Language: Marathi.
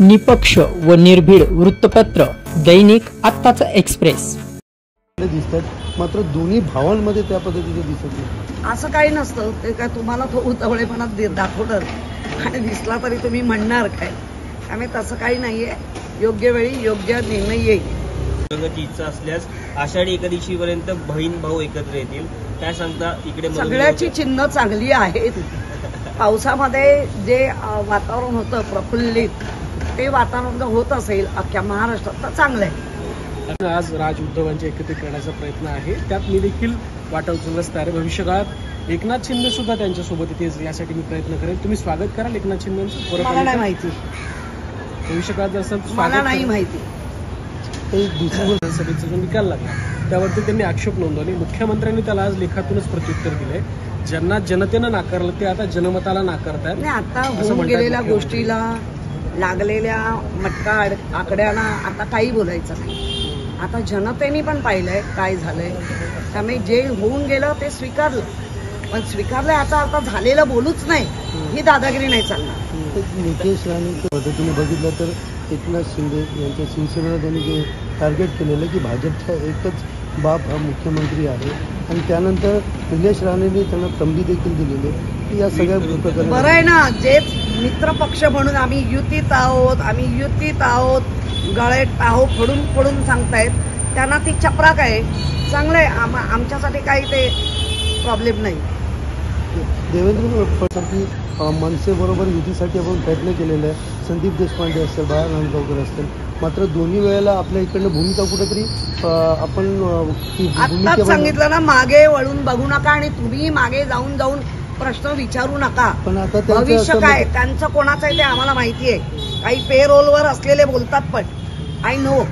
निपक्ष व निर्भीड वृत्तपत्र दैनिक आत्ताचा एक्सप्रेस दिसतात, मात्र दोन्ही भावांमध्ये त्या पद्धतीने दिसत नाही। असं काही नसतं, ते काय तुम्हाला तो उतवळेपणात दाखवणार आणि दिसला तरी तुम्ही म्हणणार काय? त्यामुळे तसं काही नाहीये, योग्य वेळी योग्य निर्णय येईल। इच्छा असल्यास आषाढी एकादशीपर्यंत बहीण भाऊ एकत्र येतील, काय सांगता? इकडे सगळ्याची चिन्ह चांगली आहेत। पावसामध्ये जे वातावरण होतं प्रफुल्लित, ते वातावरण जर होत असेल अख्ख्या महाराष्ट्रात तर चांगलं आहे। आज राज उद्धवांचे एकत्रित करण्याचा प्रयत्न आहे, त्यात मी देखील वाटा उचलण्यास तयार आहे। भविष्यकाळात एकनाथ शिंदे सुद्धा त्यांच्यासोबत येतील, यासाठी मी प्रयत्न करेन। तुम्ही स्वागत कराल एकनाथ शिंदेंचं? मला नाही माहिती, भविष्यकाळात जर मला नाही माहिती। विधानसभेचा जो निकाल लागला त्यावरती त्यांनी आक्षेप नोंदवले। मुख्यमंत्र्यांनी त्याला आज लेखातूनच प्रत्युत्तर दिले। ज्यांना जनतेनं नाकारलं ते आता जनमताला नाकारतात। नाही, आता होऊन गेलेल्या गोष्टीला लागलेल्या मटका आकड्यांना आता काही बोलायचं नाही। आता जनतेने पण पाहिलंय काय झालंय, त्यामुळे जे होऊन गेलं ते स्वीकारलं, पण स्वीकारलं आता आता झालेलं बोलूच नाही, ही दादागिरी नाही चालणार। नितेश राणेंच्या पद्धतीने बघितलं तर एकनाथ शिंदे यांच्या शिवसेनेला त्यांनी जे टार्गेट केलेलं की भाजपचा एकच बाप हा मुख्यमंत्री आहे, आणि त्यानंतर निलेश राणेंनी त्यांना तंबी देखील दिलेली आहे की या सगळ्या प्रकारे बरं आहे ना, जे मित्र पक्ष म्हणून आम्ही युतीत आहोत, गळे टाहो फोडून फोडून सांगतायत, त्यांना ती चपराक आहे, चांगलं आहे। आमच्यासाठी काही ते प्रॉब्लेम नाही। देवेंद्र फडणवीस मनसेबरोबर युतीसाठी आपण प्रयत्न केलेला आहे, संदीप देशपांडे असतील, बाळा नांदगावकर असतील, मात्र दोन्ही वेळेला आपल्या इकडनं भूमिका कुठेतरी आपण आत्ताच सांगितलं ना, मागे वळून बघू नका आणि तुम्ही मागे जाऊन जाऊन प्रश्न विचारू नका। पण आता भविष्य काय त्यांचं कोणाचं आहे ते आम्हाला माहिती आहे। काही पे रोलवर असलेले बोलतात, पण आय नो।